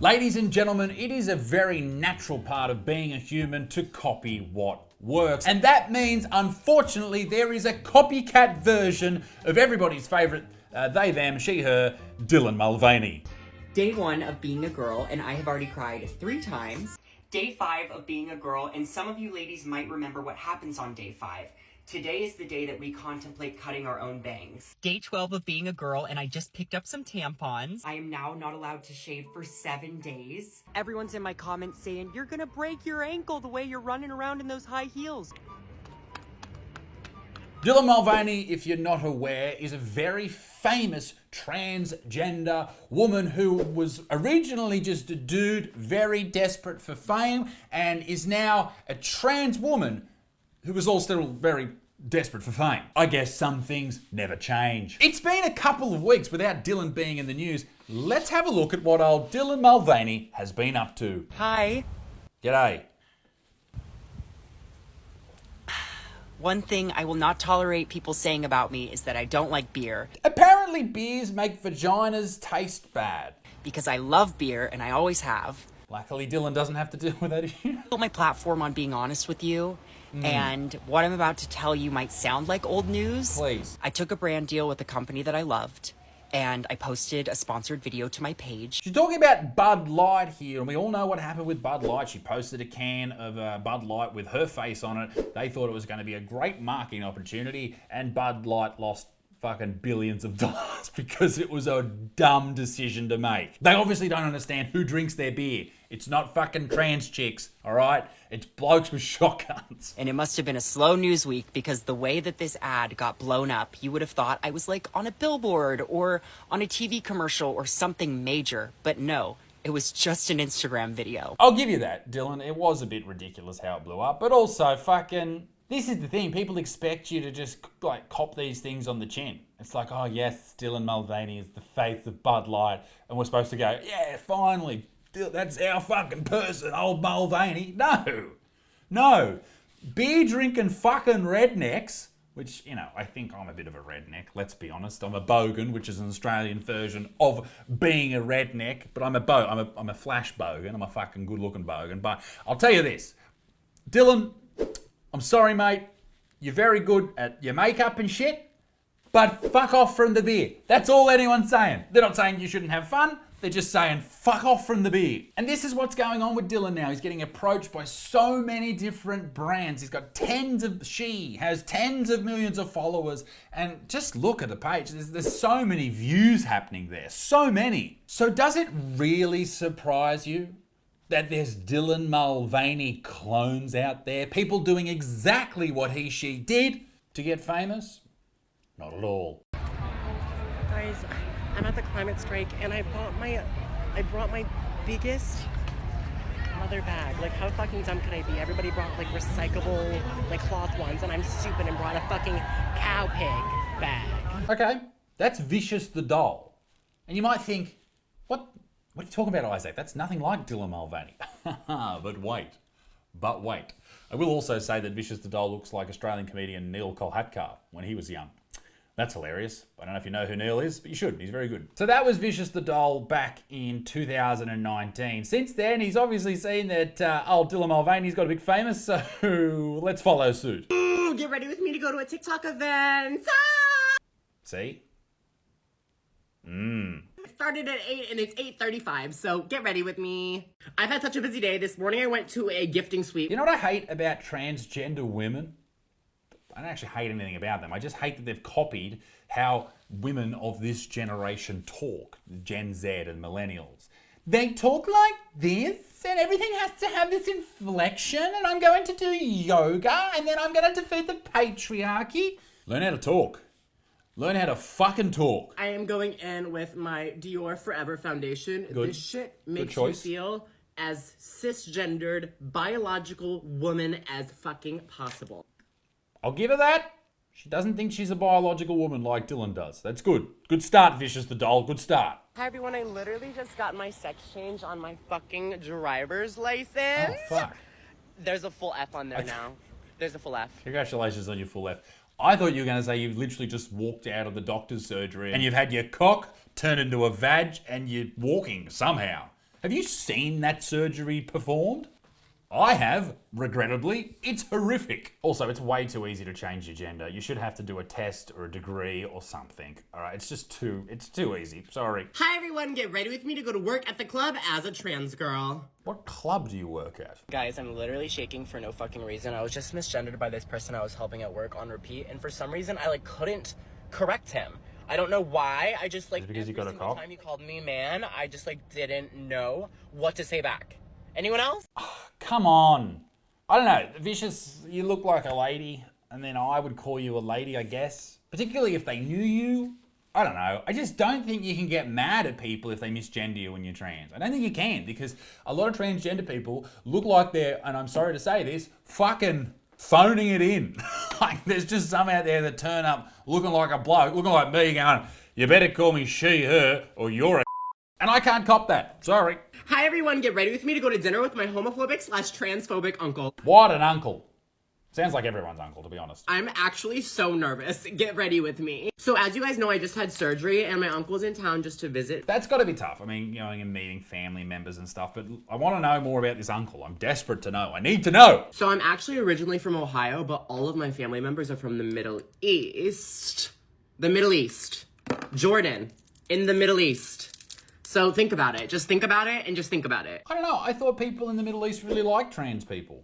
Ladies and gentlemen, it is a very natural part of being a human to copy what works. And that means, unfortunately, there is a copycat version of everybody's favourite they, them, she, her, Dylan Mulvaney. Day 1 of being a girl, and I have already cried 3 times. Day 5 of being a girl, and some of you ladies might remember what happens on day 5. Today is the day that we contemplate cutting our own bangs. Day 12 of being a girl, and I just picked up some tampons. I am now not allowed to shave for 7 days. Everyone's in my comments saying, you're gonna break your ankle the way you're running around in those high heels. Dylan Mulvaney, if you're not aware, is a very famous transgender woman who was originally just a dude very desperate for fame and is now a trans woman who is also still very desperate for fame. I guess some things never change. It's been a couple of weeks without Dylan being in the news. Let's have a look at what old Dylan Mulvaney has been up to. Hi. G'day. One thing I will not tolerate people saying about me is that I don't like beer. Apparently beers make vaginas taste bad. Because I love beer, and I always have. Luckily Dylan doesn't have to deal with that issue. I built my platform on being honest with you. And what I'm about to tell you might sound like old news. Please. I took a brand deal with a company that I loved, and I posted a sponsored video to my page. She's talking about Bud Light here, and we all know what happened with Bud Light. She posted a can of Bud Light with her face on it. They thought it was going to be a great marketing opportunity, and Bud Light lost fucking billions of dollars because it was a dumb decision to make. They obviously don't understand who drinks their beer. It's not fucking trans chicks, all right? It's blokes with shotguns. And it must have been a slow news week because the way that this ad got blown up, you would have thought I was like on a billboard or on a TV commercial or something major. But no, it was just an Instagram video. I'll give you that, Dylan. It was a bit ridiculous how it blew up, but also fucking... This is the thing, people expect you to just like cop these things on the chin. It's like, oh yes, Dylan Mulvaney is the face of Bud Light, and we're supposed to go, yeah, finally, that's our fucking person, old Mulvaney. No. Beer drinking fucking rednecks, which, you know, I think I'm a bit of a redneck, let's be honest. I'm a bogan, which is an Australian version of being a redneck, but I'm a flash bogan, I'm a fucking good looking bogan. But I'll tell you this, Dylan, I'm sorry, mate. You're very good at your makeup and shit, but fuck off from the beer. That's all anyone's saying. They're not saying you shouldn't have fun. They're just saying fuck off from the beer. And this is what's going on with Dylan now. He's getting approached by so many different brands. She has tens of millions of followers. And just look at the page. There's so many views happening there. So many. So does it really surprise you that there's Dylan Mulvaney clones out there, people doing exactly what she did to get famous? Not at all. Guys, I'm at the climate strike and I brought my biggest leather bag. Like, how fucking dumb could I be? Everybody brought like recyclable like cloth ones and I'm stupid and brought a fucking cow pig bag. Okay, that's Vicious the Doll. And you might think, what are you talking about, Isaac? That's nothing like Dylan Mulvaney. But wait. I will also say that Vicious the Doll looks like Australian comedian Neil Kolhatkar when he was young. That's hilarious. I don't know if you know who Neil is, but you should. He's very good. So that was Vicious the Doll back in 2019. Since then, he's obviously seen that old Dylan Mulvaney's got a big famous, so let's follow suit. Ooh, get ready with me to go to a TikTok event. Ah! See? It started at 8 and it's 8:35, so get ready with me. I've had such a busy day. This morning I went to a gifting suite. You know what I hate about transgender women? I don't actually hate anything about them. I just hate that they've copied how women of this generation talk, Gen Z and millennials. They talk like this, and everything has to have this inflection, and I'm going to do yoga, and then I'm going to defeat the patriarchy. Learn how to talk. Learn how to fucking talk. I am going in with my Dior Forever foundation. Good. This shit makes Good me choice. feel as cisgendered, biological woman as fucking possible. I'll give her that. She doesn't think she's a biological woman like Dylan does. That's good. Good start, Vicious the Doll. Good start. Hi everyone, I literally just got my sex change on my fucking driver's license. Oh, fuck. There's a full F on there now. There's a full F. Congratulations on your full F. I thought you were going to say you've literally just walked out of the doctor's surgery and you've had your cock turned into a vag and you're walking somehow. Have you seen that surgery performed? I have, regrettably. It's horrific. Also, it's way too easy to change your gender. You should have to do a test or a degree or something. All right, it's too easy. Sorry. Hi everyone, get ready with me to go to work at the club as a trans girl. What club do you work at? Guys, I'm literally shaking for no fucking reason. I was just misgendered by this person I was helping at work on repeat, and for some reason I couldn't correct him. I don't know why. I just Is it because you got a single cock? time he called me man, I just didn't know what to say back. Anyone else? Come on. I don't know. Vicious, you look like a lady, and then I would call you a lady, I guess. Particularly if they knew you. I don't know. I just don't think you can get mad at people if they misgender you when you're trans. I don't think you can, because a lot of transgender people look like they're, and I'm sorry to say this, fucking phoning it in. Like, there's just some out there that turn up looking like a bloke, looking like me, going, you better call me she, her, or you're a and I can't cop that. Sorry. Hi everyone, get ready with me to go to dinner with my homophobic/transphobic uncle. What an uncle. Sounds like everyone's uncle, to be honest. I'm actually so nervous. Get ready with me. So as you guys know, I just had surgery and my uncle's in town just to visit. That's got to be tough. I mean, going and meeting family members and stuff, but I want to know more about this uncle. I'm desperate to know. I need to know. So I'm actually originally from Ohio, but all of my family members are from the Middle East. The Middle East. Jordan. In the Middle East. So think about it. Just think about it and just think about it. I don't know. I thought people in the Middle East really like trans people.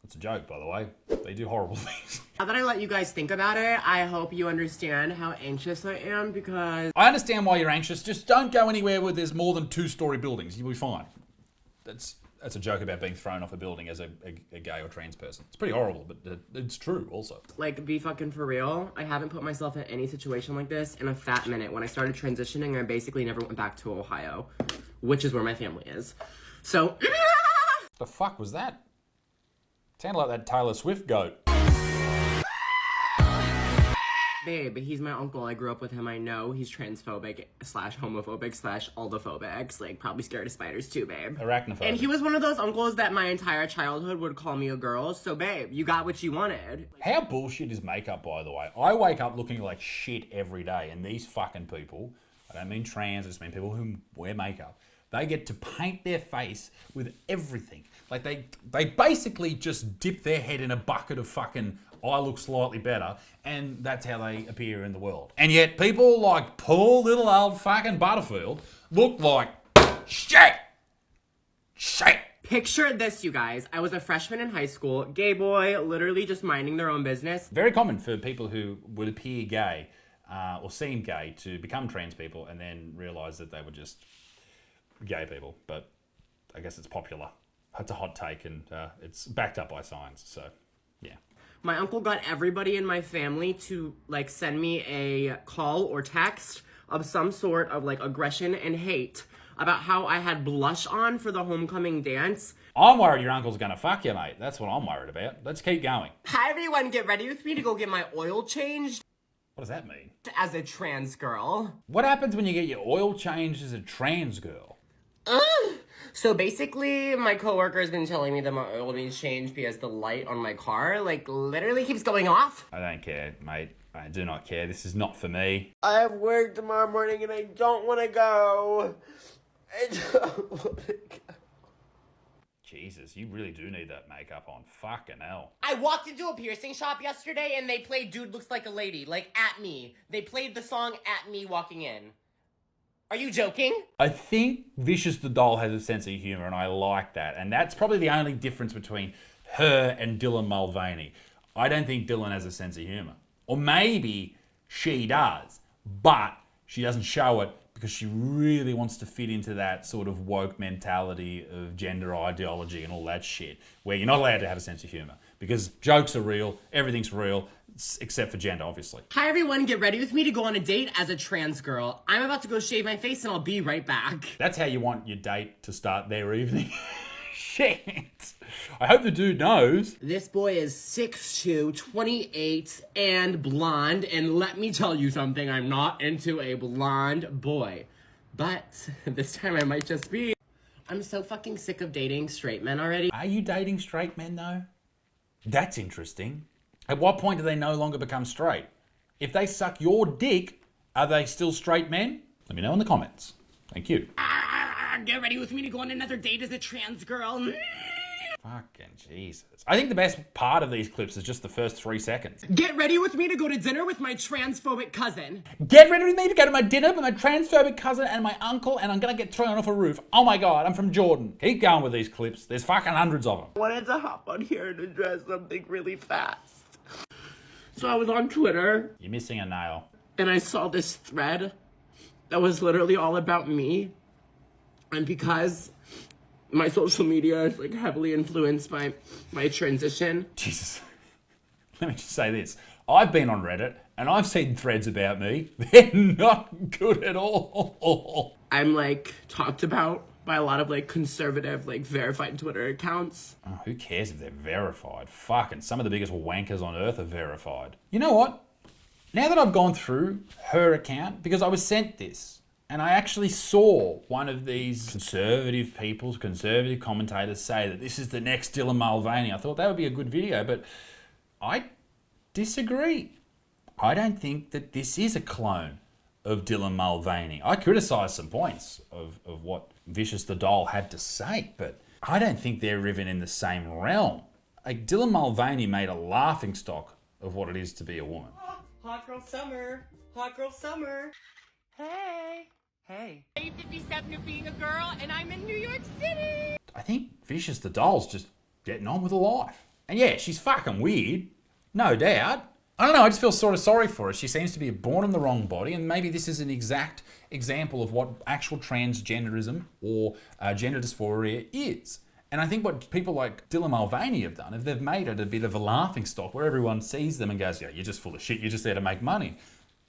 It's a joke, by the way. They do horrible things. Now that I let you guys think about it, I hope you understand how anxious I am because... I understand why you're anxious. Just don't go anywhere where there's more than 2-story buildings. You'll be fine. That's a joke about being thrown off a building as a gay or trans person. It's pretty horrible, but it's true also. Like, be fucking for real. I haven't put myself in any situation like this in a fat minute. When I started transitioning, I basically never went back to Ohio, which is where my family is. So... The fuck was that? Sounded like that Taylor Swift goat. Babe, he's my uncle. I grew up with him. I know he's transphobic/homophobic/all the phobics. Like, probably scared of spiders too, babe. Arachnophobic. And he was one of those uncles that my entire childhood would call me a girl. So, babe, you got what you wanted. How bullshit is makeup, by the way? I wake up looking like shit every day, and these fucking people, I don't mean trans, I just mean people who wear makeup, they get to paint their face with everything. Like, they basically just dip their head in a bucket of fucking I look slightly better, and that's how they appear in the world. And yet people like poor little old fucking Butterfield look like shit. Shit. Picture this, you guys. I was a freshman in high school, gay boy, literally just minding their own business. Very common for people who would appear gay or seem gay to become trans people and then realise that they were just gay people. But I guess it's popular. It's a hot take, and it's backed up by science, so yeah. My uncle got everybody in my family to, like, send me a call or text of some sort of, like, aggression and hate about how I had blush on for the homecoming dance. I'm worried your uncle's gonna fuck you, mate. That's what I'm worried about. Let's keep going. Hi, everyone. Get ready with me to go get my oil changed What does that mean? as a trans girl. What happens when you get your oil changed as a trans girl? So basically, my coworker has been telling me that my oil needs changed because the light on my car, like, literally keeps going off. I don't care, mate. I do not care. This is not for me. I have work tomorrow morning and I don't want to go. I don't want to go. Jesus, you really do need that makeup on. Fucking hell. I walked into a piercing shop yesterday and they played Dude Looks Like a Lady, like, at me. They played the song at me walking in. Are you joking? I think Vicious the Doll has a sense of humour, and I like that. And that's probably the only difference between her and Dylan Mulvaney. I don't think Dylan has a sense of humour. Or maybe she does, but she doesn't show it because she really wants to fit into that sort of woke mentality of gender ideology and all that shit, where you're not allowed to have a sense of humour. Because jokes are real, everything's real, except for gender, obviously. Hi everyone, get ready with me to go on a date as a trans girl. I'm about to go shave my face and I'll be right back. That's how you want your date to start their evening. Shit. I hope the dude knows. This boy is 6'2", 28, and blonde, and let me tell you something, I'm not into a blonde boy. But this time I might just be. I'm so fucking sick of dating straight men already. Are you dating straight men though? That's interesting. At what point do they no longer become straight? If they suck your dick, are they still straight men? Let me know in the comments. Thank you. get ready with me to go on another date as a trans girl. Fucking Jesus. I think the best part of these clips is just the first 3 seconds. Get ready with me to go to dinner with my transphobic cousin. Get ready with me to go to my dinner with my transphobic cousin and my uncle, and I'm gonna get thrown off a roof. Oh my God, I'm from Jordan. Keep going with these clips. There's fucking hundreds of them. I wanted to hop on here and address something really fast. So I was on Twitter. You're missing a nail. And I saw this thread that was literally all about me. And because my social media is like heavily influenced by my transition. Jesus. Let me just say this. I've been on Reddit and I've seen threads about me. They're not good at all. I'm like talked about by a lot of like conservative, like verified Twitter accounts. Oh, who cares if they're verified? Fucking some of the biggest wankers on earth are verified. You know what? Now that I've gone through her account, because I was sent this, and I actually saw one of these conservative commentators say that this is the next Dylan Mulvaney. I thought that would be a good video, but I disagree. I don't think that this is a clone of Dylan Mulvaney. I criticised some points of what Vicious the Doll had to say, but I don't think they're even in the same realm. Like, Dylan Mulvaney made a laughingstock of what it is to be a woman. Hot girl summer. Hot girl summer. Hey. Hey. I'm 57 of being a girl, and I'm in New York City. I think Vicious the Doll's just getting on with her life. And yeah, she's fucking weird, no doubt. I don't know, I just feel sort of sorry for her. She seems to be born in the wrong body, and maybe this is an exact example of what actual transgenderism or gender dysphoria is. And I think what people like Dylan Mulvaney have done is they've made it a bit of a laughingstock where everyone sees them and goes, yeah, you're just full of shit, you're just there to make money.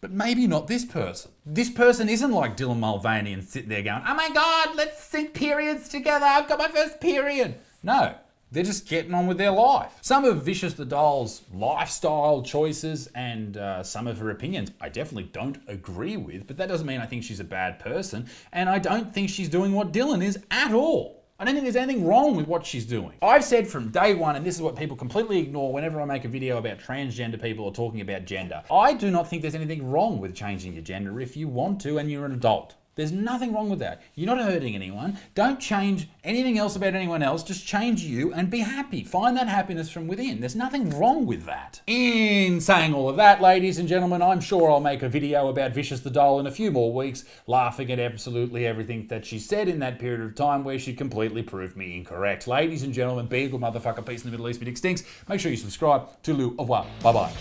But maybe not this person. This person isn't like Dylan Mulvaney and sitting there going, oh my God, let's sync periods together. I've got my first period. No, they're just getting on with their life. Some of Vicious the Doll's lifestyle choices and some of her opinions I definitely don't agree with, but that doesn't mean I think she's a bad person. And I don't think she's doing what Dylan is at all. I don't think there's anything wrong with what she's doing. I've said from day one, and this is what people completely ignore whenever I make a video about transgender people or talking about gender, I do not think there's anything wrong with changing your gender if you want to and you're an adult. There's nothing wrong with that. You're not hurting anyone. Don't change anything else about anyone else. Just change you and be happy. Find that happiness from within. There's nothing wrong with that. In saying all of that, ladies and gentlemen, I'm sure I'll make a video about Vicious the Doll in a few more weeks, laughing at absolutely everything that she said in that period of time where she completely proved me incorrect. Ladies and gentlemen, be a good motherfucker. Peace in the Middle East. It extinct. Make sure you subscribe. Toodaloo. Au revoir. Bye-bye.